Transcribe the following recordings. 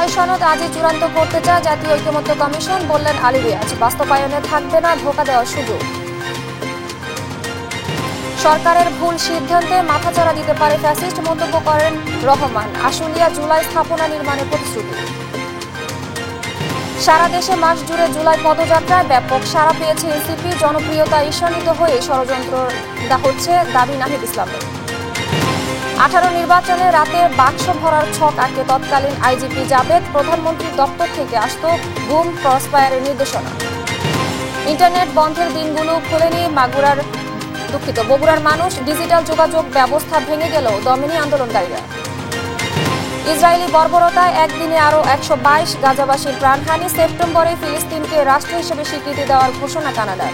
জুলাই সনদ আজই চূড়ান্ত করতে চায় জাতীয় ঐকমত্য কমিশন, বললেন আলী রিয়াজ। বাস্তবায়নে থাকবে না ধোঁকা দেওয়ার সুযোগ। সরকারের ভুল সিদ্ধান্তে মাথাচাড়া দিতে পারে ফ্যাসিস্ট, মন্তব্য করেন রহমান। আশুলিয়া জুলাই স্থাপনা নির্মাণের প্রতিশ্রুতি। সারা দেশে মাস জুড়ে জুলাই পদযাত্রায় ব্যাপক সাড়া পেয়েছে এনসিপি। জনপ্রিয়তা ঈর্ষান্বিত হয়ে ষড়যন্ত্র হচ্ছে দাবি নাহিদ ইসলামের। 18 নির্বাচনে রাতে বাক্স ভরার ছক আঁকে তৎকালীন আইজিপি জাবেদ। প্রধানমন্ত্রীর দপ্তর থেকে আসত গুম ক্রসফায়ারের নির্দেশনা। ইন্টারনেট বন্ধের দিনগুলো খোলেনি বগুড়ার মানুষ। ডিজিটাল যোগাযোগ ব্যবস্থা ভেঙে গেল দমেনি আন্দোলনকারীরা। ইসরায়েলি বর্বরতায় একদিনে আরও 122 গাজাবাসীর প্রাণহানি। সেপ্টেম্বরে ফিলিস্তিনকে রাষ্ট্র হিসেবে স্বীকৃতি দেওয়ার ঘোষণা কানাডার।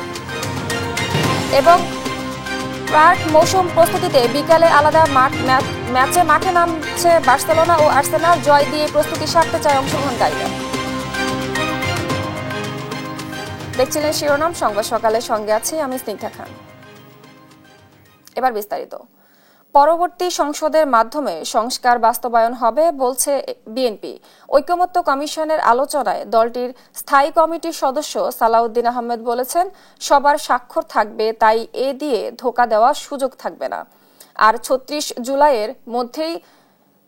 এবং প্রাক মৌসুম প্রস্তুতিতে বিকালে আলাদা ম্যাচে মাঠে নামছে বার্সেলোনা ও আর্সেনাল। জয় দিয়ে প্রস্তুতি সারতে চায় অংশগ্রহণকারীরা। দেখছিলেন শিরোনাম সংবাদ সকালের সঙ্গে আছি আমি স্নিগ্ধা খান। এবার বিস্তারিত। পরবর্তী সংসদের মাধ্যমে সংস্কার বাস্তবায়ন হবে বলছে বিএনপি। ঐকমত্য কমিশনের আলোচনায় দলটির স্থায়ী কমিটির সদস্য সালাউদ্দিন আহমেদ বলেছেন, সবার স্বাক্ষর থাকবে, তাই এ দিয়ে ধোঁকা দেওয়ার সুযোগ থাকবে না। আর 36 জুলাইয়ের মধ্যেই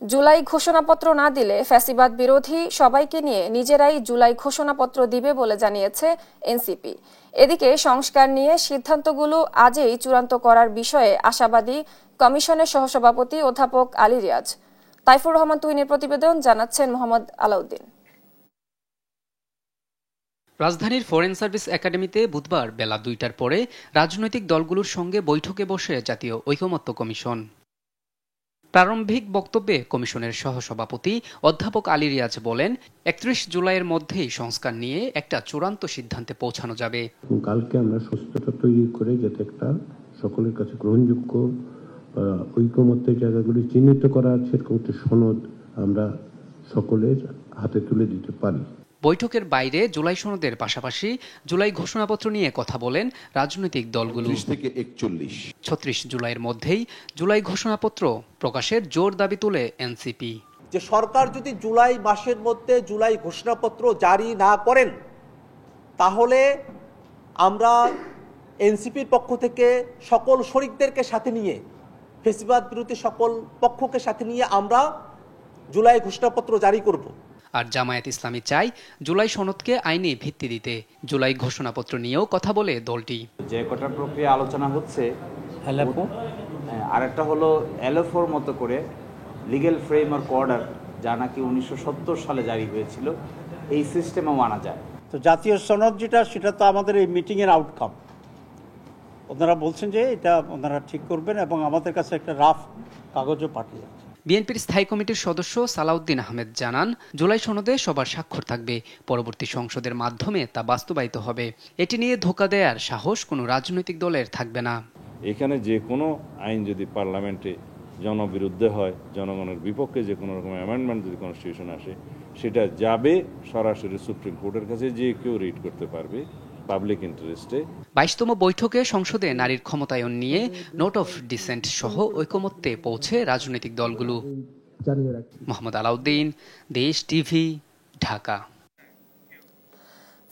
জুলাই ঘোষণাপত্র না দিলে ফ্যাসিবাদ বিরোধী সবাইকে নিয়ে নিজেরাই জুলাই ঘোষণাপত্র দিবে বলে জানিয়েছে এনসিপি। এদিকে সংস্কার নিয়ে সিদ্ধান্তগুলো আজই চূড়ান্ত করার বিষয়ে আশাবাদী কমিশনের সহসভাপতি অধ্যাপক আলী রিয়াজ। তাইফুর রহমান তুহিনের প্রতিবেদন, জানাচ্ছেন মোহাম্মদ আলাউদ্দিন। রাজধানীর ফরেন সার্ভিস একাডেমিতে বুধবার বেলা 2টার পরে রাজনৈতিক দলগুলোর সঙ্গে বৈঠকে বসে জাতীয় ঐকমত্য কমিশন। প্রারম্ভিক বক্তব্যে কমিশনের সহসভাপতি অধ্যাপক আলী রিয়াজ বলেন, 31 জুলাইয়ের মধ্যেই সংস্কার নিয়ে একটা চূড়ান্ত সিদ্ধান্তে পৌঁছানো যাবে। কালকে আমরা সুস্থতা তৈরি করে যাতে একটা সকলের কাছে গ্রহণযোগ্য ঐকমত্যের জায়গাগুলি চিহ্নিত করা আছে এরকম একটা সনদ আমরা সকলের হাতে তুলে দিতে পারি। বৈঠকের বাইরে জুলাই সনদের পাশাপাশি জুলাই ঘোষণাপত্র নিয়ে কথা বলেন রাজনৈতিক দলগুলো। 36 জুলাইয়ের মধ্যেই জুলাই ঘোষণাপত্র প্রকাশের জোর দাবি তুলে এনসিপি। যে সরকার যদি জুলাই মাসের মধ্যে জুলাই ঘোষণাপত্র জারি না করেন, তাহলে আমরা এনসিপির পক্ষ থেকে সকল শরিকদেরকে সাথে নিয়ে, ফ্যাসিবাদ বিরোধী সকল পক্ষকে সাথে নিয়ে আমরা জুলাই ঘোষণাপত্র জারি করব। আর জামায়াত ইসলামী চাই জুলাই সনদকে আইনি ভিত্তি দিতে। জুলাই ঘোষণাপত্র নিয়েও কথা বলে দলটি। যে কটা প্রক্রিয়া আলোচনা হচ্ছে, আরেকটা হলো এলএফওর মতো করে লিগ্যাল ফ্রেমওয়ার্ক অর্ডার, যা নাকি 1970 সালে জারি হয়েছিল, এই সিস্টেমও মানা যায়। তো জাতীয় সনদ যেটা, সেটা তো আমাদের এই মিটিংয়ের আউটকাম। ওনারা বলছেন যে এটা ওনারা ঠিক করবেন এবং আমাদের কাছে একটা রাফ কাগজও পাঠিয়ে যাচ্ছে। বিএনপির স্থায়ী কমিটির সদস্য সালাউদ্দিন আহমেদ জানান, জুলাই সনদে সবার স্বাক্ষর থাকবে, পরবর্তী সংসদের মাধ্যমে তা বাস্তবায়িত হবে। এটি নিয়ে ধোঁকা দেওয়ার সাহস কোনো রাজনৈতিক দলের থাকবে না। এখানে যে কোনো আইন যদি পার্লামেন্টে জনবিরুদ্ধে হয়, জনগণের বিপক্ষে যে কোনো রকম অ্যামেন্ডমেন্ট যদি কনস্টিটিউশন আসে, সেটা যাবে সরাসরি সুপ্রিম কোর্টের কাছে, যে কেউ রিড করতে পারবে পাবলিক ইন্টারেস্টে। 22তম বৈঠকে সংসদে নারীর ক্ষমতায়ন নিয়ে নোট অফ ডিসেন্ট সহ ঐকমত্যে পৌঁছে রাজনৈতিক দলগুলো। মোহাম্মদ আলাউদ্দিন, দেশ টিভি, ঢাকা।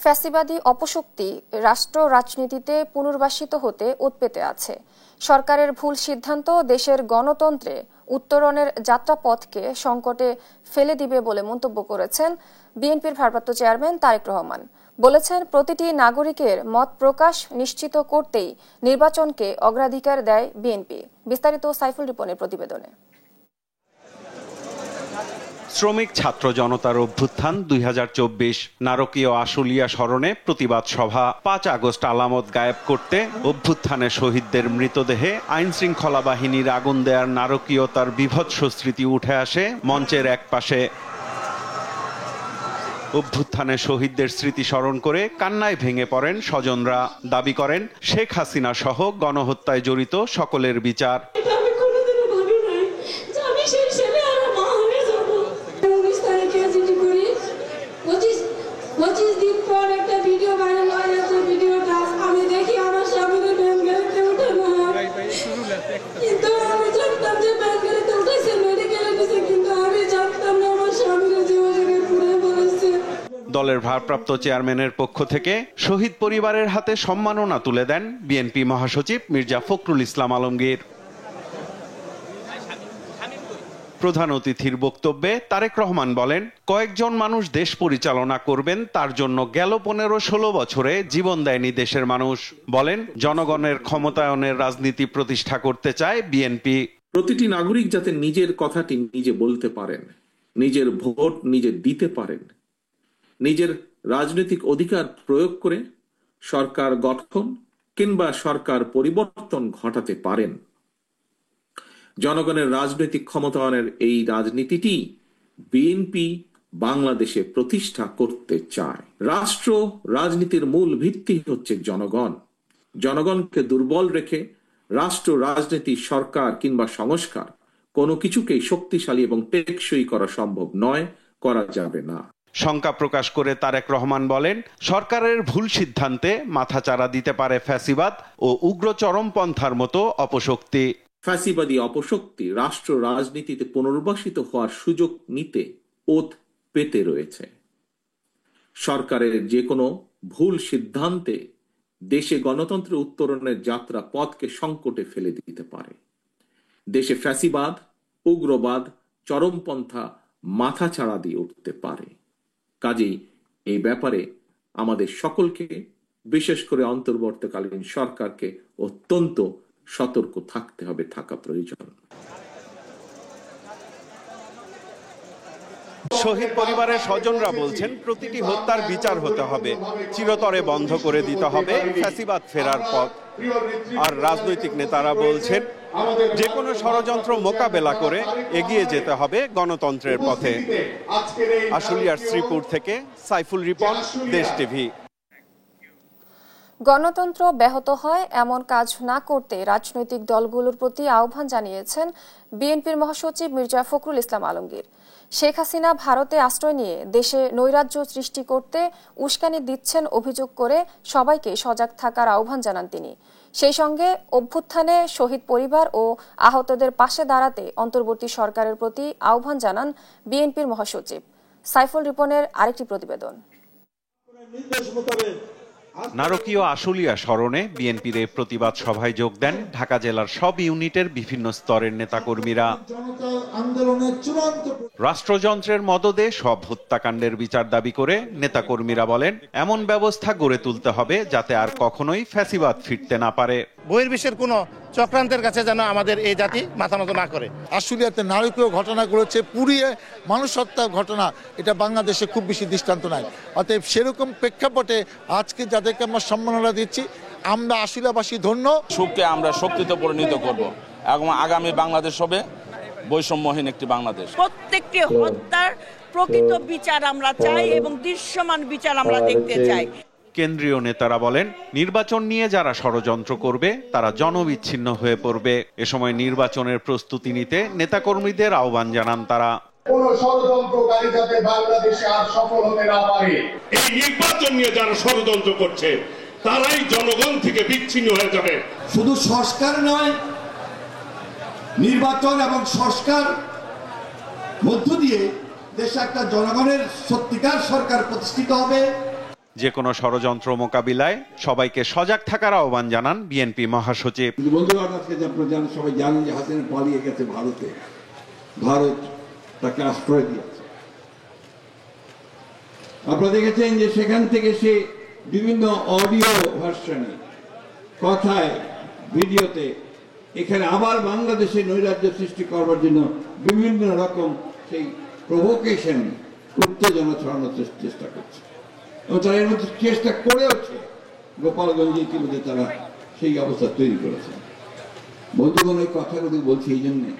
ফ্যাসিবাদী অপশক্তি রাষ্ট্র রাজনীতিতে পুনর্বাসিত হতে উৎপেতে আছে। সরকারের ভুল সিদ্ধান্ত দেশের গণতন্ত্রে উত্তরণের যাত্রাপথকে সংকটে ফেলে দিবে বলে মন্তব্য করেছেন বিএনপির ভারপ্রাপ্ত চেয়ারম্যান তারেক রহমান। বলেছেন, প্রতিটি নাগরিকের মত প্রকাশ নিশ্চিত করতেই নির্বাচনকে অগ্রাধিকার দেয় বিএনপি। বিস্তারিত সাইফুল রিপনের প্রতিবেদনে। শ্রমিক ছাত্র জনতার অভ্যুত্থান 2024, নারকীয় আশুলিয়া স্মরণে প্রতিবাদ সভা। 5 আগস্ট আলামত গায়েব করতে অভ্যুত্থানে শহীদদের মৃতদেহে আইন শৃঙ্খলা বাহিনীর আগুন দেয়ার নারকীয়তার বীভৎস স্মৃতি উঠে আসে মঞ্চের এক পাশে। অভ্যুত্থানে শহীদদের স্মৃতি স্মরণ করে কান্নায় ভেঙে পড়েন স্বজনরা। দাবি করেন, শেখ হাসিনা সহ গণহত্যায় জড়িত সকলের বিচার। দলের ভারপ্রাপ্ত চেয়ারম্যানের পক্ষ থেকে শহীদ পরিবারের হাতে সম্মাননা তুলে দেন বিএনপি মহাসচিব মির্জা ফখরুল ইসলাম আলমগীর। প্রধান অতিথির বক্তব্যে তারেক রহমান বলেন, কয়েকজন মানুষ দেশ পরিচালনা করবেন, তার জন্য গেল 15-16 বছরে জীবন দেয়নি দেশের মানুষ। বলেন, জনগণের ক্ষমতায়নের রাজনীতি প্রতিষ্ঠা করতে চায় বিএনপি। প্রতিটি নাগরিক যাতে নিজের কথাটি নিজে বলতে পারেন, নিজের ভোট নিজে দিতে পারেন, নিজের রাজনৈতিক অধিকার প্রয়োগ করে সরকার গঠন কিংবা সরকার পরিবর্তন ঘটাতে পারেন। জনগণের রাজনৈতিক ক্ষমতায়নের এই রাজনীতিটি বিএনপি বাংলাদেশে প্রতিষ্ঠা করতে চায়। রাষ্ট্র রাজনীতির মূল ভিত্তি হচ্ছে জনগণ। জনগণকে দুর্বল রেখে রাষ্ট্র রাজনীতি, সরকার কিংবা সংস্কার কোনো কিছুকেই শক্তিশালী এবং টেকসই করা সম্ভব নয়, করা যাবে না। শঙ্কা প্রকাশ করে তারেক রহমান বলেন, সরকারের ভুল সিদ্ধান্তে মাথাচাড়া দিতে পারে ফ্যাসিবাদ ও উগ্র চরমপন্থার মতো অপশক্তি। ফ্যাসিবাদী অপশক্তি রাষ্ট্র রাজনীতিতে পুনর্বাসিত হওয়ার সুযোগ নিতে ওত পেতে রয়েছে। সরকারের যে কোনো ভুল সিদ্ধান্তে দেশে গণতন্ত্র উত্তরণের যাত্রা পথকে সংকটে ফেলে দিতে পারে। দেশে ফ্যাসিবাদ, উগ্রবাদ, চরমপন্থা মাথাচাড়া দিয়ে উঠতে পারে। কাজেই এই ব্যাপারে আমাদের সকলকে, বিশেষ করে অন্তর্বর্তীকালীন সরকারকে অত্যন্ত সতর্ক থাকতে হবে, থাকা প্রয়োজন। শহীদ পরিবারের স্বজনরা বলছেন, প্রতিটি হত্যার বিচার হতে হবে, চিরতরে বন্ধ করে দিতে হবে ফ্যাসিবাদ ফেরার পথ। আর রাজনৈতিক নেতারা বলছেন, যে কোনো ষড়যন্ত্র মোকাবেলা করে এগিয়ে যেতে হবে গণতন্ত্রের পথে। আশুলিয়ার শ্রীপুর থেকে সাইফুল রিপন, দেশ টিভি। গণতন্ত্র ব্যাহত হয় এমন কাজ না করতে রাজনৈতিক দলগুলোর প্রতি আহ্বান জানিয়েছেন বিএনপির মহাসচিব মির্জা ফখরুল ইসলাম আলমগীর। শেখ হাসিনা ভারতে আশ্রয় নিয়ে দেশে নৈরাজ্য সৃষ্টি করতে উস্কানি দিচ্ছেন অভিযোগ করে সবাইকে সজাগ থাকার আহ্বান জানান তিনি। সেই সঙ্গে অভ্যুত্থানে শহীদ পরিবার ও আহতদের পাশে দাঁড়াতে অন্তর্বর্তী সরকারের প্রতি আহ্বান জানান বিএনপির মহাসচিব। সাইফুল রিপনের আরেকটি প্রতিবেদন। নারকীয় আশুলিয়া স্মরণে বিএনপির এই প্রতিবাদ সভায় যোগ দেন ঢাকা জেলার সব ইউনিটের বিভিন্ন স্তরের নেতাকর্মীরা। রাষ্ট্রযন্ত্রের মদদে সব হত্যাকাণ্ডের বিচার দাবি করে নেতাকর্মীরা বলেন, এমন ব্যবস্থা গড়ে তুলতে হবে যাতে আর কখনোই ফ্যাসিবাদ ফিরতে না পারে। বহির্বিশ্বের কোনো চক্রান্তের কাছে যেন আমাদের এই জাতি মাথা নত না করে। আশুলিয়াতে নারকীয় ঘটনা ঘটেছে, পুড়িয়ে মানুষ হত্যার ঘটনা, এটা বাংলাদেশে খুব বেশি দৃষ্টান্ত নাই। অতএব সেরকম প্রেক্ষাপটে আজকে যাদেরকে আমরা সম্মাননা দিচ্ছি, আমরা আশুলিয়াবাসী ধন্য। সুখকে আমরা শক্তিতে পরিণত করব এবং আগামী বাংলাদেশ হবে বৈষম্যহীন একটি বাংলাদেশ। প্রত্যেকটি হত্যার প্রকৃত বিচার আমরা চাই এবং দৃশ্যমান বিচার আমরা দেখতে চাই। কেন্দ্রীয় নেতারা বলেন, নির্বাচন নিয়ে যারা ষড়যন্ত্র করবে তারা জনবিচ্ছিন্ন হয়ে পড়বে। এ সময় নির্বাচনের প্রস্তুতি নিতে নেতাকর্মীদের আহ্বান জানান তারা। কোন ষড়যন্ত্রকারী যাতে বাংলাদেশে আর সফল হতে না পারে। এই নির্বাচন নিয়ে যারা ষড়যন্ত্র করছে তারাই জনগণ থেকে বিচ্ছিন্ন হয়ে যাবে। শুধু সংস্কার নয়, নির্বাচন এবং সংস্কার মধ্য দিয়ে দেশে একটা জনগণের সত্যিকার সরকার প্রতিষ্ঠিত হবে। যে কোনো ষড়যন্ত্র মোকাবিলায় সবাইকে সজাগ থাকার আহ্বান জানান বিএনপি মহাসচিব। বন্ধুগণ, আজকে আপনারা সবাই জানেন যে হাসিনা পালিয়ে গেছে ভারতে। ভারত তাকে আশ্রয় দিয়েছে। আপনারা দেখেছেন যে সেখান থেকে সে বিভিন্ন অডিও ভার্সনে, কথায়, ভিডিওতে এখানে আবার বাংলাদেশে নৈরাজ্য সৃষ্টি করবার জন্য বিভিন্ন রকম সেই প্রভোকেশন, উত্তেজনা ছড়ানোর চেষ্টা করছে এবং তারা এর মধ্যে চেষ্টা করেওছে। গোপালগঞ্জে ইতিমধ্যে তারা সেই অবস্থা তৈরি করেছে। বন্ধুগণ, এই কথাগুলি বলছি এই জন্যে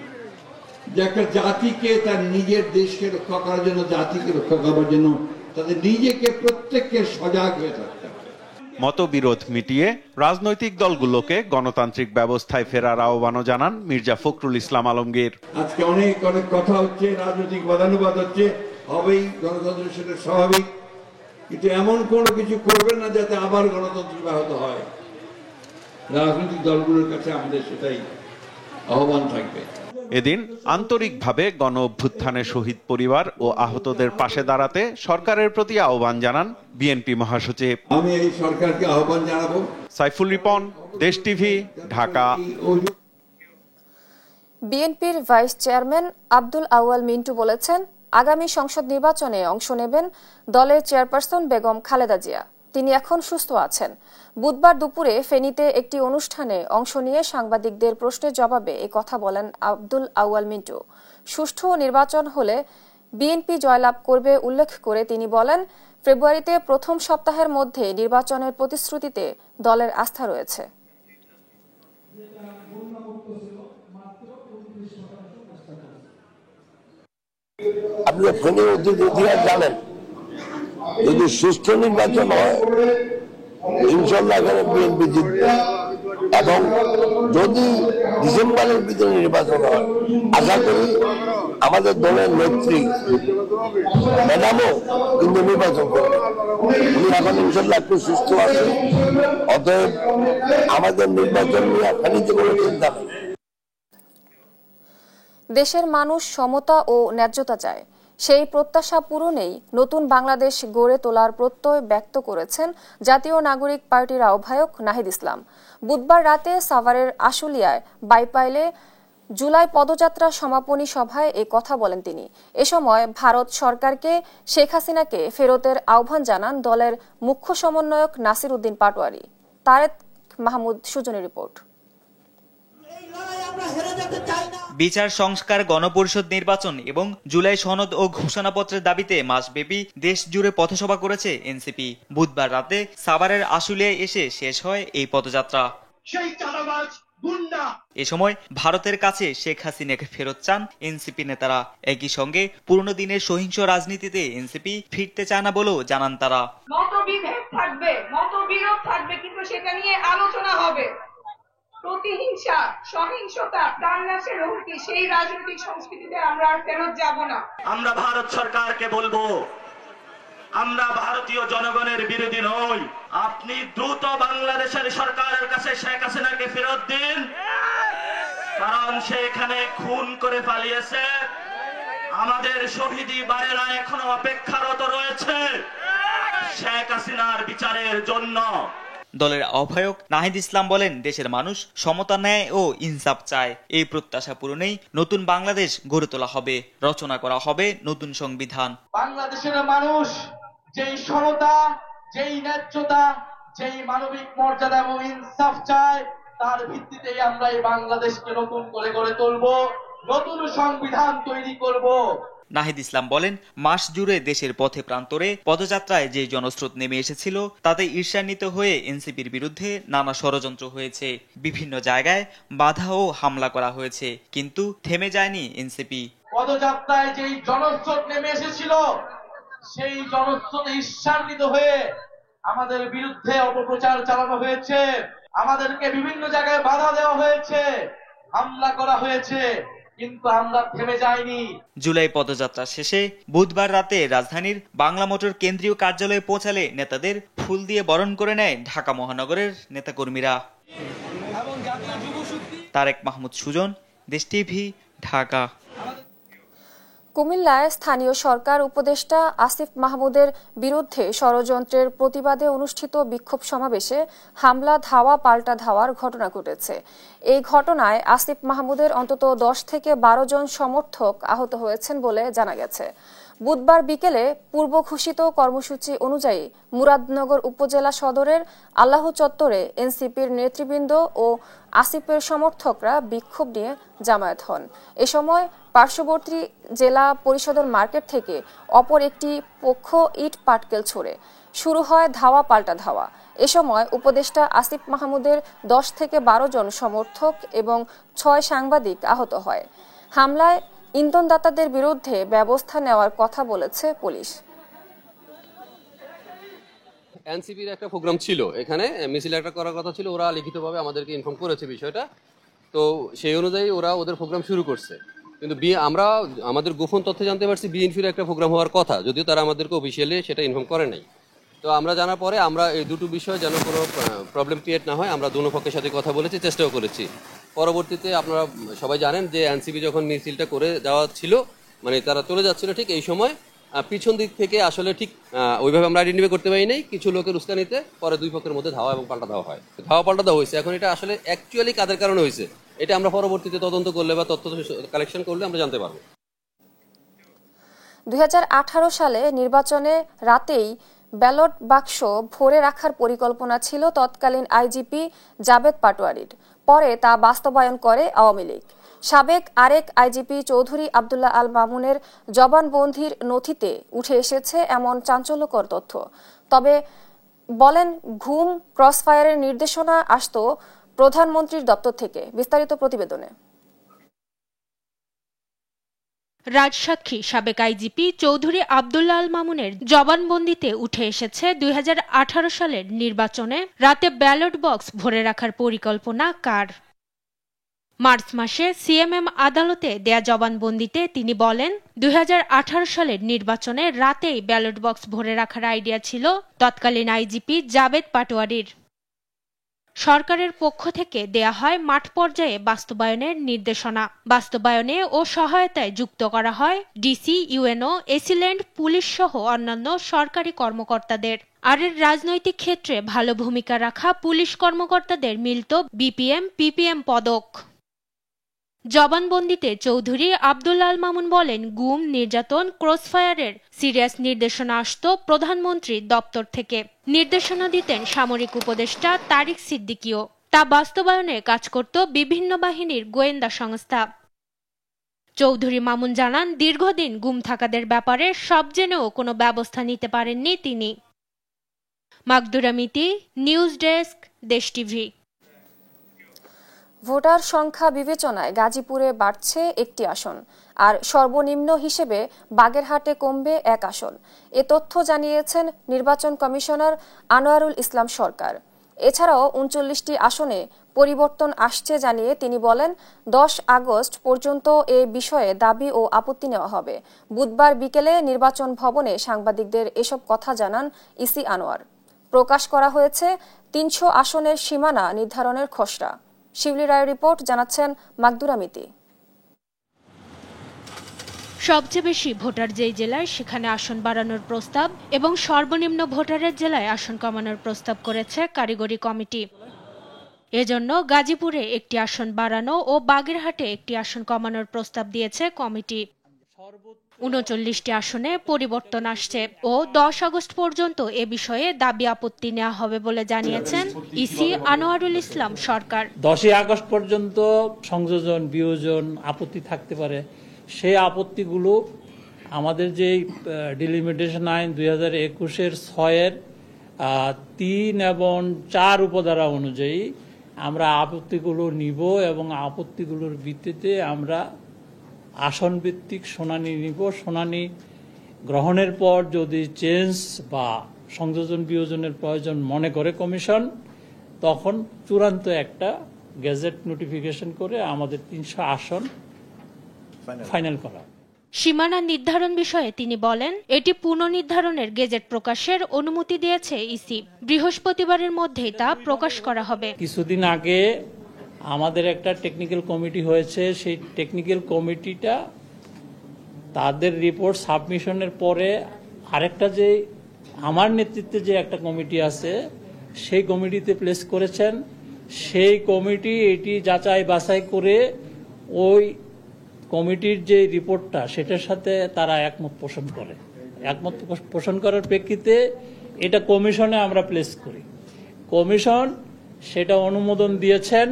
যে একটা জাতিকে তার নিজের দেশকে রক্ষা করার জন্য, জাতিকে রক্ষা করার জন্য তাদের নিজেকে প্রত্যেককে সজাগ হয়ে থাকতে হবে। মতবিরোধ মিটিয়ে রাজনৈতিক দলগুলোকে গণতান্ত্রিক ব্যবস্থায় ফেরার আহ্বানও জানান মির্জা ফখরুল ইসলাম আলমগীর। আজকে অনেক কথা হচ্ছে, রাজনৈতিক বাদানুবাদ হচ্ছে, হবেই, গণতন্ত্র সেটা স্বাভাবিক, কিন্তু এমন কোনো কিছু করবেন না যাতে আবার গণতন্ত্র ব্যাহত হয়। রাজনৈতিক দলগুলোর কাছে আমাদের সেটাই আহ্বান থাকবে। এদিন আন্তরিকভাবে গণ অভ্যুত্থানে শহীদ পরিবার ও আহতদের পাশে দাঁড়াতে সরকারের প্রতি আহ্বান জানান বিএনপি মহাসচিব। আমি এই সরকারকে আহ্বান জানাবো। সাইফুল রিপন, দেশ টিভি, ঢাকা। বিএনপির ভাইস চেয়ারম্যান আব্দুল আউয়াল মিন্টু বলেছেন, আগামী সংসদ নির্বাচনে অংশ নেবেন দলের চেয়ারপারসন বেগম খালেদা জিয়া। তিনি এখন সুস্থ আছেন। বুধবার দুপুরে ফেনীতে একটি অনুষ্ঠানে অংশ নিয়ে সাংবাদিকদের প্রশ্নের জবাবে এ কথা বলেন আব্দুল আউয়াল মিন্টু। সুষ্ঠু নির্বাচন হলে বিএনপি জয়লাভ করবে উল্লেখ করে তিনি বলেন, ফেব্রুয়ারিতে প্রথম সপ্তাহের মধ্যে নির্বাচনের প্রতিশ্রুতিতে দলের আস্থা রয়েছে। আপনি ফেনী ইতিহাস জানেন, যদি সুষ্ঠু নির্বাচন হয় ইনশাল্লাহ এখানে বিএনপি জিতবে, এবং যদি ডিসেম্বরের ভিতরে নির্বাচন হয় আশা করি আমাদের দলের নেত্রী ম্যাডামও কিন্তু নির্বাচন করবে। উনি এখন ইনশাল্লাহ একটু সুস্থ আছে, অতএব আমাদের নির্বাচন নিয়ে ফেনীতে কোনো চিন্তা নেই। দেশের মানুষ সমতা ও ন্যায্যতা চায়, সেই প্রত্যাশা পূরণেই নতুন বাংলাদেশ গড়ে তোলার প্রত্যয় ব্যক্ত করেছেন জাতীয় নাগরিক পার্টির আহ্বায়ক নাহিদ ইসলাম। বুধবার রাতে সাভারের আশুলিয়ায় বাইপাইলে জুলাই পদযাত্রা সমাপনী সভায় এ কথা বলেন তিনি। এ সময় ভারত সরকারকে শেখ হাসিনাকে ফেরতের আহ্বান জানান দলের মুখ্য সমন্বয়ক নাসির উদ্দিন পাটোয়ারি। তারেক মাহমুদ সুজনের রিপোর্ট। বিচার সংস্কার, গণপরিষদ নির্বাচন এবং জুলাই সনদ ও ঘোষণাপত্রের দাবিতে মাসব্যাপী দেশ জুড়ে পথসভা করেছে এনসিপি। বুধবার রাতে সাভারের আশুলিয়ায় এসে শেষ হয় এই পদযাত্রা। এ সময় ভারতের কাছে শেখ হাসিনাকে ফেরত চান এনসিপি নেতারা। একই সঙ্গে পুরনো দিনের সহিংস রাজনীতিতে এনসিপি ফিরতে চায় না বলেও জানান তারা। মতবিভেদ থাকবে, মতবিরোধ থাকবে, কিন্তু সেটা নিয়ে আলোচনা হবে। প্রতিহিংসা, সহিংসতা, প্রাণনাশের হুমকি, সেই রাজনৈতিক সংস্কৃতিতে আমরা আর ফেরত যাব না। আমরা ভারত সরকারকে বলবো, আমরা ভারতীয় জনগণের বিরোধী নই। আপনি দ্রুত বাংলাদেশের সরকারের কাছে শেখ হাসিনাকে ফেরত দিন, কারণ সে এখানে খুন করে পালিয়েছে। আমাদের শহীদি ভাইয়েরা এখনো অপেক্ষারত রয়েছে শেখ হাসিনার বিচারের জন্য। দলের আহ্বায়ক নাহিদ ইসলাম বলেন, দেশের মানুষ সমতা, ন্যায় ও ইনসাফ চায়। এই প্রত্যাশা পূরণেই নতুন বাংলাদেশ গড়ে তোলা হবে, রচনা করা হবে নতুন সংবিধান। বাংলাদেশের মানুষ যেই সমতা, যেই ন্যায্যতা, যেই মানবিক মর্যাদা এবং ইনসাফ চায়, তার ভিত্তিতেই আমরা এই বাংলাদেশকে নতুন করে গড়ে তুলব, নতুন সংবিধান তৈরি করব। নাহিদ ইসলাম বলেন, মাস জুড়ে দেশের পথে প্রান্তরে পদযাত্রায় যে জনস্রোত নেমে এসেছিল তাতে ঈর্ষান্বিত হয়ে এনসিপির বিরুদ্ধে নানা ষড়যন্ত্র হয়েছে। বিভিন্ন জায়গায় বাধা ও হামলা করা হয়েছে, কিন্তু থেমে যায়নি এনসিপি। পদযাত্রায় যেই জনস্রোত নেমে এসেছিল, সেই জনস্রোতে ঈর্ষান্বিত হয়ে আমাদের বিরুদ্ধে অপপ্রচার চালানো হয়েছে, আমাদেরকে বিভিন্ন জায়গায় বাধা দেওয়া হয়েছে, হামলা করা হয়েছে, কিন্তু আমরা থেমে যাইনি। জুলাই পদযাত্রা শেষে বুধবার রাতে রাজধানীর বাংলা মোটর কেন্দ্রীয় কার্যালয়ে পৌঁছালে নেতাদের ফুল দিয়ে বরণ করে নেয় ঢাকা মহানগরের নেতাকর্মীরা। তারেক মাহমুদ সুজন, দেশ টিভি, ঢাকা। কুমিল্লায় স্থানীয় সরকার উপদেষ্টা আসিফ মাহমুদের বিরুদ্ধে ষড়যন্ত্রের প্রতিবাদে অনুষ্ঠিত বিক্ষোভ সমাবেশে হামলা, ধাওয়া পাল্টা ধাওয়ার ঘটনা ঘটেছে। এই ঘটনায় আসিফ মাহমুদের অন্তত 10 থেকে 12 জন সমর্থক আহত হয়েছেন বলে জানা গেছে। বুধবার বিকেলে পূর্ব ঘোষিত কর্মসূচি অনুযায়ী মুরাদনগর উপজেলা সদরের আল্লাহ চত্বরে এনসিপির নেতৃবৃন্দ ও আসিফের সমর্থকরা বিক্ষোভ নিয়ে জামায়াত হন। এ সময় পার্শ্ববর্তী জেলা পরিষদের মার্কেট থেকে অপর একটি পক্ষ ইট পাটকেল ছোড়ে। শুরু হয় ধাওয়া পাল্টা ধাওয়া। এ সময় উপদেষ্টা আসিফ মাহমুদের 10 থেকে 12 জন সমর্থক এবং 6 সাংবাদিক আহত হয়। হামলায় ইন্ধনদাতাদের বিরুদ্ধে ব্যবস্থা নেওয়ার কথা বলেছে পুলিশ। এনসিপির একটা প্রোগ্রাম ছিল, এখানে মিছিল একটা করার কথা ছিল, ওরা লিখিতভাবে আমাদেরকে ইনফর্ম করেছে বিষয়টা, তো সেই অনুযায়ী ওরা ওদের প্রোগ্রাম শুরু করছে। কিন্তু আমরা আমাদের গোপন তথ্য জানতে পারছি বিএনপির একটা প্রোগ্রাম হওয়ার কথা, যদিও তারা আমাদেরকে অফিসিয়ালি সেটা ইনফর্ম করে নাই। তো আমরা জানার পরে আমরা এই দুটো বিষয় যেন কোনো প্রবলেম ক্রিয়েট না হয়, আমরা দুনো পক্ষের সাথে কথা বলেছি, চেষ্টাও করেছি। পরবর্তীতে আপনারা সবাই জানেন যে এনসিপি যখন মিছিলটা করে যাওয়া ছিল, মানে তারা চলে যাচ্ছিল, ঠিক এই সময় পিছন দিক থেকে আসলে ঠিক ওইভাবে আমরা আইডেন্টিফাই করতে পারি নাই, কিছু লোকের উস্কানিতে পরে দুই পক্ষের মধ্যে ধাওয়া এবং পাল্টা দেওয়া হয়। ধাওয়া পাল্টা দেওয়া হয়েছে। এখন এটা আসলে অ্যাকচুয়ালি কাদের কারণে হয়েছে এটা আমরা পরবর্তীতে তদন্ত করলে বা তথ্য কালেকশন করলে আমরা জানতে পারবো। 2018 সালে নির্বাচনে রাতেই ব্যালট বাক্স ভরে রাখার পরিকল্পনা ছিল তৎকালীন আইজিপি জাবেদ পাটোয়ারির। পরে তা বাস্তবায়ন করে আওয়ামী লীগ। সাবেক আরেক আইজিপি চৌধুরী আব্দুল্লাহ আল মামুনের জবানবন্দির নথিতে উঠে এসেছে এমন চাঞ্চল্যকর তথ্য। তবে বলেন, ঘুম ক্রসফায়ারের নির্দেশনা আসতো প্রধানমন্ত্রীর দপ্তর থেকে। বিস্তারিত প্রতিবেদনে। রাজসাক্ষী সাবেক আইজিপি চৌধুরী আব্দুল্লাহ আল মামুনের জবানবন্দিতে উঠে এসেছে 2018 সালের নির্বাচনে রাতে ব্যালট বক্স ভরে রাখার পরিকল্পনা কার। মার্চ মাসে সিএমএম আদালতে দেয়া জবানবন্দিতে তিনি বলেন, 2018 সালের নির্বাচনে রাতেই ব্যালট বক্স ভরে রাখার আইডিয়া ছিল তৎকালীন আইজিপি জাবেদ পাটোয়ারির। সরকারের পক্ষ থেকে দেয়া হয় মাঠ পর্যায়ে বাস্তবায়নের নির্দেশনা। বাস্তবায়নে ও সহায়তায় যুক্ত করা হয় ডিসি, ইউএনও, এসিল্যান্ড, পুলিশ সহ অন্যান্য সরকারি কর্মকর্তাদের। আর এর রাজনৈতিক ক্ষেত্রে ভালো ভূমিকা রাখা পুলিশ কর্মকর্তাদের মিলত বিপিএম, পিপিএম পদক। জবানবন্দিতে চৌধুরী আব্দুল্লাহ আল মামুন বলেন, গুম, নির্যাতন, ক্রসফায়ারের সিরিয়াস নির্দেশনা আসত প্রধানমন্ত্রীর দপ্তর থেকে। নির্দেশনা দিতেন সামরিক উপদেষ্টা তারিক সিদ্দিকীও। তা বাস্তবায়নে কাজ করত বিভিন্ন বাহিনীর গোয়েন্দা সংস্থা। চৌধুরী মামুন জানান, দীর্ঘদিন গুম থাকাদের ব্যাপারে সব জেনেও কোনো ব্যবস্থা নিতে পারেননি তিনি। মাকদুরা মিতি, নিউজ ডেস্ক, দেশ টিভি। ভোটার সংখ্যা বিবেচনায় গাজীপুরে বাড়ছে একটি আসন, আর সর্বনিম্ন হিসেবে বাগেরহাটে কমবে এক আসন। এ তথ্য জানিয়েছেন নির্বাচন কমিশনার আনোয়ারুল ইসলাম সরকার। এছাড়াও 39টি আসনে পরিবর্তন আসছে জানিয়ে তিনি বলেন, 10 আগস্ট পর্যন্ত এ বিষয়ে দাবি ও আপত্তি নেওয়া হবে। বুধবার বিকেলে নির্বাচন ভবনে সাংবাদিকদের এসব কথা জানান ইসি আনোয়ার। প্রকাশ করা হয়েছে 300 আসনের সীমানা নির্ধারণের খসড়া। শিবলি রায় রিপোর্ট, জানাচ্ছেন মাকদুরা মিতি। সবচেয়ে বেশি ভোটার যেই জেলায় সেখানে আসন বাড়ানোর প্রস্তাব এবং সর্বনিম্ন ভোটারের জেলায় আসন কমানোর প্রস্তাব করেছে কারিগরি কমিটি। এজন্য গাজীপুরে একটি আসন বাড়ানো ও বাগেরহাটে একটি আসন কমানোর প্রস্তাব দিয়েছে কমিটি। 39টি আসনে পরিবর্তন আসছে ও 10 আগস্ট পর্যন্ত এ বিষয়ে দাবি আপত্তি নেওয়া হবে বলে জানিয়েছেন ইসি আনোয়ারুল ইসলাম সরকার। 10 আগস্ট পর্যন্ত সংযোজন, বিয়োজন, আপত্তি থাকতে পারে। সেই আপত্তিগুলো আমাদের যে ডিলিমিটেশন আইন 2021-এর 6-এর 3 এবং 4 উপধারা অনুযায়ী আমরা আপত্তিগুলো নিব এবং আপত্তিগুলোর ভিত্তিতে আমরা আসন ভিত্তিক শুনানি নিব। শুনানি গ্রহণের পর যদি চেঞ্জ বা সংযোজন বিয়োজনের প্রয়োজন মনে করে কমিশন, তখন চূড়ান্ত একটা গেজেট নোটিফিকেশন করে আমাদের 300 আসন ফাইনাল করা। সীমানা নির্ধারণ বিষয়ে তিনি বলেন, এটি পুনর্নির্ধারণের গেজেট প্রকাশের অনুমতি দিয়েছে ইসি। বৃহস্পতিবারের মধ্যেই তা প্রকাশ করা হবে। কিছুদিন আগে আমাদের একটা টেকনিক্যাল কমিটি হয়েছে। সেই টেকনিক্যাল কমিটিটা তাদের রিপোর্ট সাবমিশনের পরে আরেকটা যে আমার নেতৃত্বে যে একটা কমিটি আছে সেই কমিটিতে প্লেস করেছেন। সেই কমিটি এটি যাচাই বাছাই করে ওই কমিটির যে রিপোর্টটা সেটার সাথে তারা একমত পোষণ করে। একমত পোষণ করার প্রেক্ষিতে এটা কমিশনে আমরা প্লেস করি। কমিশন সেটা অনুমোদন দিয়েছেন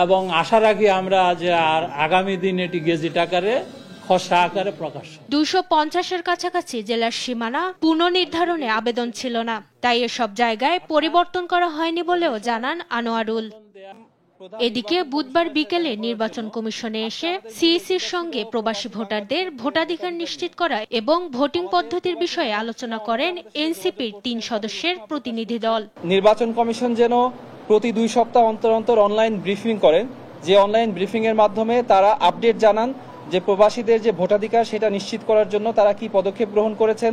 এবং আশা রাখি আমরা যে আর আগামী দিন এটি গেজেট আকারে খসড়া আকারে প্রকাশ। 250-এর কাছাকাছি জেলার সীমানা পুনর্নির্ধারণে আবেদন ছিল না, তাই এসব জায়গায় পরিবর্তন করা হয়নি বলেও জানান আনোয়ারুল। এদিকে বুধবার বিকেলে নির্বাচন কমিশনে এসে সিইসির সঙ্গে প্রবাসী ভোটারদের ভোটাধিকার নিশ্চিত করা এবং ভোটিং পদ্ধতির বিষয়ে আলোচনা করেন এনসিপির 3 সদস্যের প্রতিনিধি দল। নির্বাচন কমিশন যেন প্রতি 2 সপ্তাহ অন্তর অন্তর অনলাইন ব্রিফিং করেন, যে অনলাইন ব্রিফিং এর মাধ্যমে তারা আপডেট জানান যে প্রবাসীদের যে ভোটাধিকার সেটা নিশ্চিত করার জন্য তারা কি পদক্ষেপ গ্রহণ করেছেন,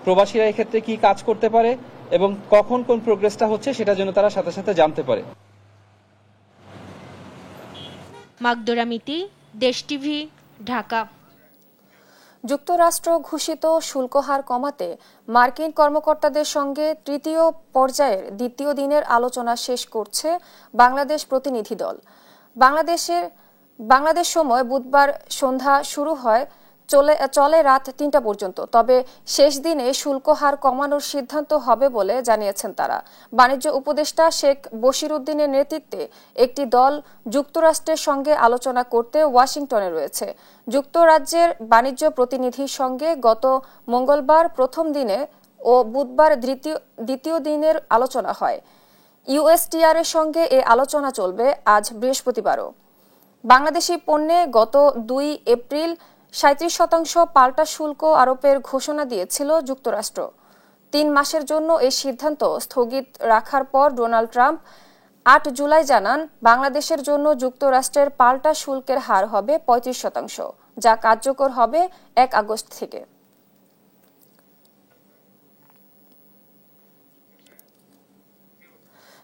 প্রবাসীরা এক্ষেত্রে কি কাজ করতে পারে এবং কখন কোন প্রোগ্রেসটা হচ্ছে সেটা যেন তারা সাথে সাথে জানতে পারে। মাগদোরা মিতি, দেশ টিভি, ঢাকা। যুক্তরাষ্ট্র ঘোষিত শুল্ক হার কমাতে মার্কিন কর্মকর্তাদের সঙ্গে তৃতীয় পর্যায়ের দ্বিতীয় দিনের আলোচনা শেষ করছে বাংলাদেশ প্রতিনিধি দল। বাংলাদেশ সময় বুধবার সন্ধ্যা শুরু হয়, চলে রাত ৩টা পর্যন্ত। তবে শেষ দিনে শুল্ক হার কমানোর সিদ্ধান্ত হবে বলে জানিয়েছেন তারা। বাণিজ্য উপদেষ্টা শেখ বশির উদ্দিনের নেতৃত্বে একটি দল যুক্তরাষ্ট্রের সঙ্গে আলোচনা করতে ওয়াশিংটনে রয়েছে। যুক্তরাজ্যের বাণিজ্য প্রতিনিধির সঙ্গে গত মঙ্গলবার প্রথম দিনে ও বুধবার দ্বিতীয় দিনের আলোচনা হয়। ইউএসটিআর এর সঙ্গে এ আলোচনা চলবে আজ বৃহস্পতিবারও। বাংলাদেশি পণ্যে গত ২ এপ্রিল ৩৭% পাল্টা শুল্ক আরোপের ঘোষণা দিয়েছিল যুক্তরাষ্ট্র। ৩ মাসের জন্য এই সিদ্ধান্ত স্থগিত রাখার পর ডোনাল্ড ট্রাম্প ৮ জুলাই জানান বাংলাদেশের জন্য যুক্তরাষ্ট্রের পাল্টা শুল্কের হার হবে ৩৫%, যা কার্যকর হবে ১ আগস্ট থেকে।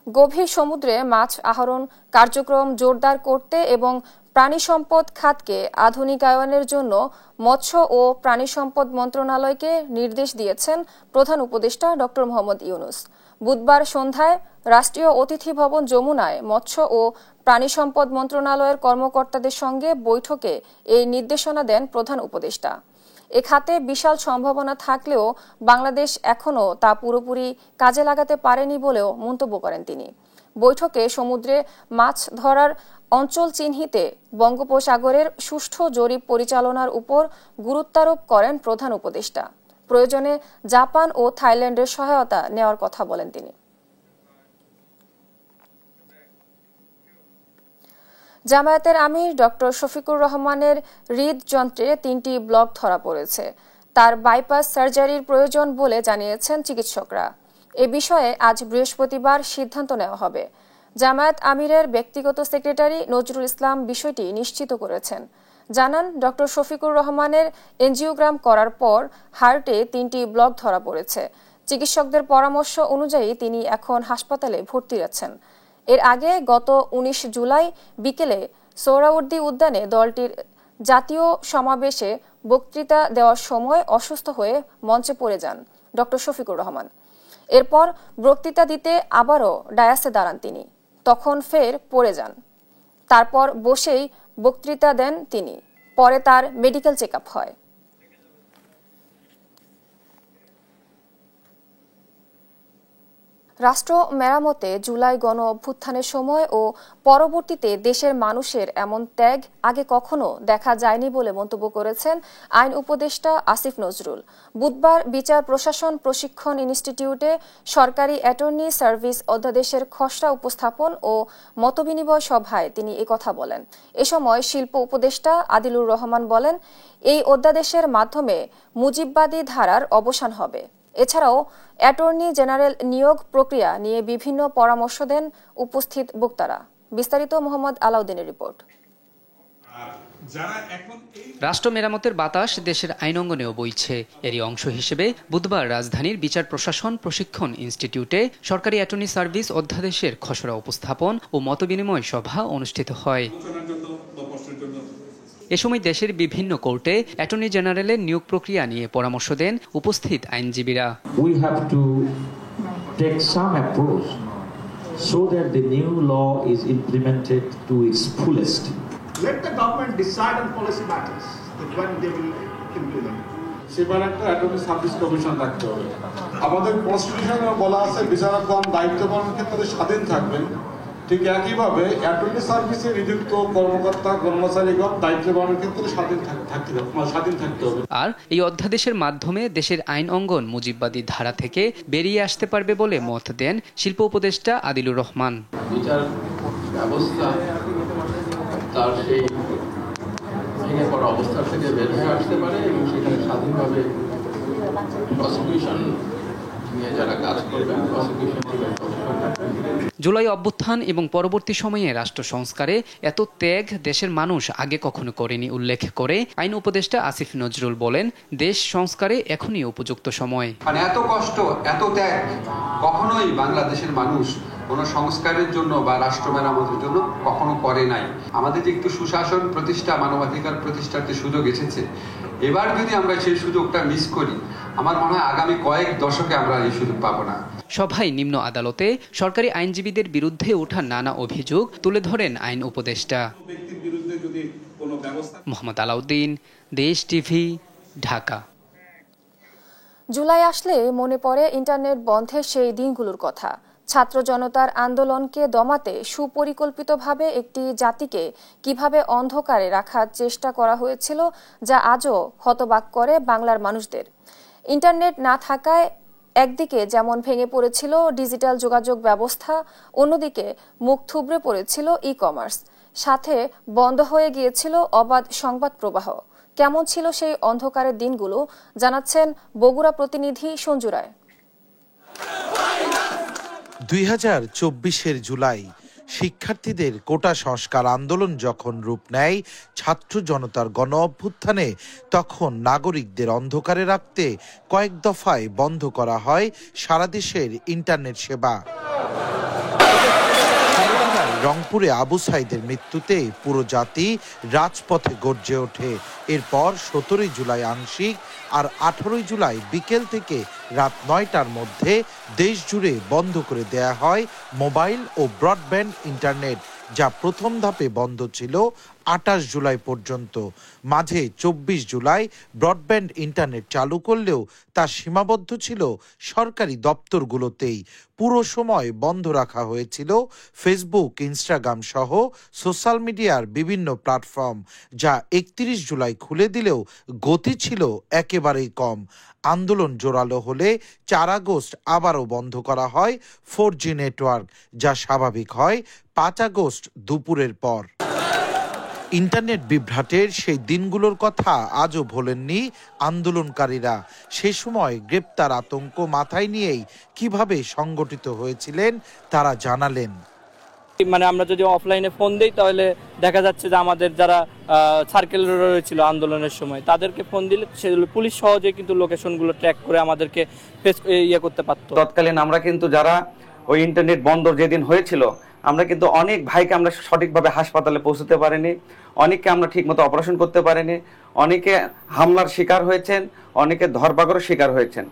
গভীর সমুদ্রে মাছ আহরণ কার্যক্রম জোরদার করতে এবং প্রাণী সম্পদ খাতকে আধুনিকায়নের জন্য মৎস্য ও প্রাণী সম্পদ মন্ত্রণালয়কে নির্দেশ দিয়েছেন প্রধান উপদেষ্টা ড. মোহাম্মদ ইউনূস। বুধবার সন্ধ্যায় রাষ্ট্রীয় অতিথি ভবন যমুনায় মৎস্য ও প্রাণী সম্পদ মন্ত্রণালয়ের কর্মকর্তাদের সঙ্গে বৈঠকে এই নির্দেশনা দেন প্রধান উপদেষ্টা। এ খাতে বিশাল সম্ভাবনা থাকলেও বাংলাদেশ এখনও তা পুরোপুরি কাজে লাগাতে পারেনি বলেও মন্তব্য করেন তিনি। বৈঠকে সমুদ্রে মাছ ধরার অঞ্চল চিহ্নিতে বঙ্গোপসাগরের সুষ্ঠু জরিপ পরিচালনার উপর গুরুত্বারোপ করেন প্রধান উপদেষ্টা। প্রয়োজনে জাপান ও থাইল্যান্ডের সহায়তা নেওয়ার কথা বলেন তিনি। জামায়াতের আমির ড. শফিকুর রহমানের হৃদযন্ত্রে ৩টি ব্লক ধরা পড়েছে। তার বাইপাস সার্জারির প্রয়োজন বলে জানিয়েছেন চিকিৎসকরা। এ বিষয়ে আজ বৃহস্পতিবার সিদ্ধান্ত নেওয়া হবে। জামায়াত আমিরের ব্যক্তিগত সেক্রেটারি নজরুল ইসলাম বিষয়টি নিশ্চিত করেছেন। জানান, ড. শফিকুর রহমানের এনজিওগ্রাম করার পর হার্টে 3টি ব্লক ধরা পড়েছে। চিকিৎসকদের পরামর্শ অনুযায়ী তিনি এখন হাসপাতালে ভর্তি আছেন। এর আগে গত ১৯ জুলাই বিকেলে সোহরাওয়ার্দী উদ্যানে দলটির জাতীয় সমাবেশে বক্তৃতা দেওয়ার সময় অসুস্থ হয়ে মঞ্চে পড়ে যান ড. শফিকুর রহমান। এরপর বক্তৃতা দিতে আবারও ডায়াসে দাঁড়ান তিনি, তখন ফের পড়ে যান। তারপর বসেই বক্তৃতা দেন তিনি। পরে তার মেডিকেল চেকআপ হয়। রাষ্ট্র মেরামতে জুলাই গণ অভ্যুত্থানের সময় ও পরবর্তীতে দেশের মানুষের এমন ত্যাগ আগে কখনো দেখা যায়নি বলে মন্তব্য করেছেন আইন উপদেষ্টা আসিফ নজরুল। বুধবার বিচার প্রশাসন প্রশিক্ষণ ইনস্টিটিউটে সরকারি অ্যাটর্নি সার্ভিস অধ্যাদেশের খসড়া উপস্থাপন ও মতবিনিময় সভায় তিনি একথা বলেন। এ সময় শিল্প উপদেষ্টা আদিলুর রহমান বলেন, এই অধ্যাদেশের মাধ্যমে মুজিববাদী ধারার অবসান হবে। এছাড়াও অ্যাটর্নি জেনারেল নিয়োগ প্রক্রিয়া নিয়ে বিভিন্ন পরামর্শ দেন উপস্থিত বক্তারা। বিস্তারিত মোহাম্মদ আলাউদ্দিনের রিপোর্ট। রাষ্ট্র মেরামতের বাতাস দেশের আইন অঙ্গনেও বইছে। এরই অংশ হিসেবে বুধবার রাজধানীর বিচার প্রশাসন প্রশিক্ষণ ইনস্টিটিউটে সরকারি অ্যাটর্নি সার্ভিস অধ্যাদেশের খসড়া উপস্থাপন ও মতবিনিময় সভা অনুষ্ঠিত হয়। এ সময় দেশের বিভিন্ন কোর্টে অ্যাটর্নি জেনারেলের নিয়োগ প্রক্রিয়া নিয়ে পরামর্শ দেন উপস্থিত আইনজীবীরা। We have to take some approach so that the new law is implemented to its fullest. Let the government decide on policy matters when they will implement. সেবার একটা অ্যাটর্নি সার্ভিস কমিশন রাখতে হবে। আমাদের কনস্টিটিউশনে বলা আছে বিচারকগণ দায়িত্ব পালনের ক্ষেত্রে স্বাধীন থাকবেন। ঠিক একইভাবে অ্যাটর্নি সার্ভিসে নিযুক্ত কর্মকর্তা কর্মচারীগণ দায়িত্ব পালনের ক্ষেত্রে স্বাধীন থাকতে হবে। আর এই অধ্যাদেশের মাধ্যমে দেশের আইন অঙ্গন মুজিববাদী ধারা থেকে বেরিয়ে আসতে পারবে বলে মত দেন শিল্প উপদেষ্টা আদিলুর রহমান। বিচার ব্যবস্থা তার সেই ভেঙে পড়া অবস্থা থেকে বের হয়ে আসতে পারে এবং সেখানে স্বাধীনভাবে প্রসিকিউশন নিয়ে যারা কাজ করবেন প্রসিকিউশন জুলাই অভ্যুত্থান এবং পরবর্তী সময়ে রাষ্ট্র সংস্কারে এত ত্যাগ দেশের মানুষ আগে কখনো করেনি উল্লেখ করে আইন উপদেষ্টা আসিফ নজরুল বলেন, দেশ সংস্কারে এখনই উপযুক্ত সময়। এত কষ্ট এত ত্যাগ কখনোই বাংলাদেশের মানুষ কোনো সংস্কারের জন্য বা রাষ্ট্র মেরামতের জন্য কখনো করে নাই। আমাদের যে একটু সুশাসন প্রতিষ্ঠা, মানবাধিকার প্রতিষ্ঠার যে সুযোগ এসেছে, এবার যদি আমরা সেই সুযোগটা মিস করি, আমার মনে হয় আগামী কয়েক দশকে আমরা এই সুযোগ পাবো না। সভায় নিম্ন আদালতে সরকারি আইনজীবীদের বিরুদ্ধে ওঠা নানা অভিযোগ তুলে ধরেন আইন উপদেষ্টা। মোহাম্মদ আলাউদ্দিন, দেশ টিভি, ঢাকা। জুলাই আসলে মনে পড়ে ইন্টারনেট বন্ধের সেই দিনগুলোর কথা। ছাত্র জনতার আন্দোলনকে দমাতে সুপরিকল্পিতভাবে একটি জাতিকে কিভাবে অন্ধকারে রাখার চেষ্টা করা হয়েছিল, যা আজও হতবাক করে বাংলার মানুষদের। ইন্টারনেট না থাকায় একদিকে যেমন ভেঙে পড়েছিল ডিজিটাল যোগাযোগ ব্যবস্থা, অন্যদিকে মুখ থুবড়ে পড়েছিল ই-কমার্স, সাথে বন্ধ হয়ে গিয়েছিল অবাধ সংবাদ প্রবাহ। কেমন ছিল সেই অন্ধকারের দিনগুলো, জানাচ্ছেন বগুড়া প্রতিনিধি সঞ্জু রায়। 2024 জুলাই শিক্ষার্থীদের কোটা সংস্কার আন্দোলন যখন রূপ নেয় ছাত্র জনতার গণ অভ্যুত্থানে, তখন নাগরিকদের অন্ধকারে রাখতে কয়েক দফায় বন্ধ করা হয় সারা দেশের ইন্টারনেট সেবা। রংপুরে আবু সাইদের মৃত্যুতে পুরো জাতি রাজপথে গর্জে ওঠে। এরপর 17 জুলাই আংশিক আর 18 জুলাই বিকেল থেকে রাত 9টার মধ্যে দেশ জুড়ে বন্ধ করে দেয়া হয় মোবাইল ও ব্রডব্যান্ড ইন্টারনেট, যা প্রথম ধাপে বন্ধ ছিল 28 জুলাই পর্যন্ত। মাঝে 24 জুলাই ব্রডব্যান্ড ইন্টারনেট চালু করলেও তা সীমাবদ্ধ ছিল সরকারি দপ্তরগুলোতেই। পুরো সময় বন্ধ রাখা হয়েছিল ফেসবুক, ইনস্টাগ্রাম সহ সোশ্যাল মিডিয়ার বিভিন্ন প্ল্যাটফর্ম, যা 31 জুলাই খুলে দিলেও গতি ছিল একেবারেই কম। আন্দোলন জোরালো হলে 4 আগস্ট আবারও বন্ধ করা হয় 4G নেটওয়ার্ক, যা স্বাভাবিক হয় 5 আগস্ট দুপুরের পর। ইন্টারনেট বিভ্রাটের সেই দিনগুলোর কথা আজও ভোলেননি আন্দোলনকারীরা। সে সময় গ্রেপ্তার আতঙ্ক মাথায় নিয়েই কিভাবে সংগঠিত হয়েছিলেন তারা জানালেন। মানে আমরা যদি অফলাইনে ফোন দেই তাহলে দেখা যাচ্ছে যে আমাদের যারা সার্কেল রয়েছিল আন্দোলনের সময় তাদেরকে ফোন দিলে সেগুলো পুলিশ সহজে কিন্তু লোকেশনগুলো ট্র্যাক করে আমাদেরকে করতে পারতো। তৎকালীন আমরা কিন্তু যারা ওই ইন্টারনেট বন্ধ যেদিন হয়েছিল, আমরা কিন্তু অনেক ভাইকে আমরা সঠিকভাবে হাসপাতালে পৌঁছতে পারিনি, অনেককে আমরা ঠিকমতো অপারেশন করতে পারিনি, অনেকে হামলার শিকার হয়েছেন, অনেকে ধরপাকড়ের শিকার হয়েছেন।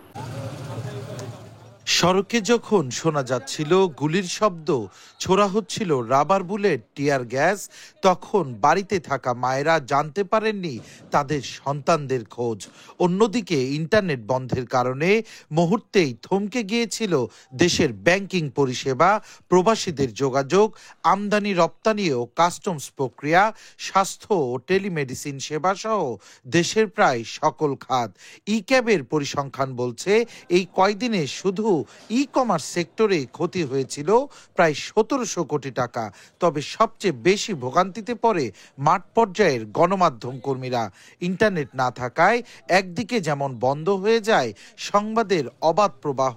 সড়কে যখন শোনা যাচ্ছিল গুলির শব্দ, ছোড়া হচ্ছিল রাবার বুলেট, টিয়ার গ্যাস, তখন বাড়িতে থাকা মায়েরা জানতে পারেননি তাদের সন্তানদের খোঁজ। অন্যদিকে ইন্টারনেট বন্ধের কারণে মুহূর্তেই থমকে গিয়েছিল দেশের ব্যাংকিং পরিষেবা, প্রবাসীদের যোগাযোগ, আমদানি রপ্তানি ও কাস্টমস প্রক্রিয়া, স্বাস্থ্য ও টেলিমেডিসিন সেবা সহ দেশের প্রায় সকল খাত। ই ক্যাবের পরিসংখ্যান বলছে এই কয়দিনে শুধু ই-কমার্স সেক্টরে ক্ষতি হয়েছিল প্রায় 1700 কোটি টাকা। তবে সবচেয়ে বেশি ভোগান্তিতে পড়ে মাঠ পর্যায়ের গণমাধ্যম কর্মীরা। ইন্টারনেট না থাকায় একদিকে যেমন বন্ধ হয়ে যায় সংবাদের অবাধ প্রবাহ,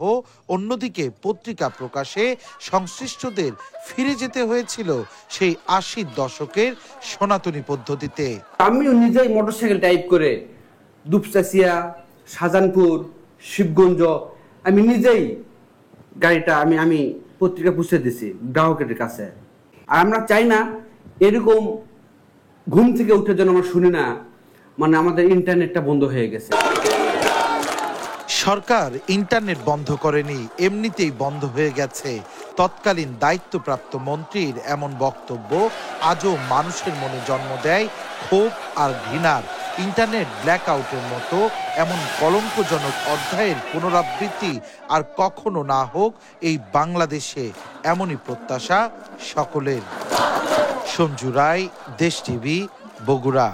অন্যদিকে পত্রিকা প্রকাশে সংশ্লিষ্টদের ফিরে যেতে হয়েছিল সেই 80 দশকের সনাতনী পদ্ধতিতে। আমিও নিজেই মোটরসাইকেল টাইপ করে দুপচাচিয়া, শাহজাহানপুর, শিবগঞ্জ আমি নিজেই গাড়িটা আমি পত্রিকা পুষে দিছি গ্রাহকের কাছে। আর আমরা চাই না এরকম ঘুম থেকে উঠে যেন আমরা শুনি না মানে আমাদের ইন্টারনেটটা বন্ধ হয়ে গেছে। সরকার ইন্টারনেট বন্ধ করেনি, এমনিতেই বন্ধ হয়ে গেছে। তৎকালীন দায়িত্বপ্রাপ্ত মন্ত্রীর এমন বক্তব্য আজও মানুষের মনে জন্ম দেয় ক্ষোভ আর ঘৃণার। ইন্টারনেট ব্ল্যাকআউটের মতো এমন কলঙ্কজনক অধ্যায়ের পুনরাবৃত্তি আর কখনো না হোক এই বাংলাদেশে, এমনই প্রত্যাশা সকলের। সঞ্জু রায়, দেশ টিভি, বগুড়া।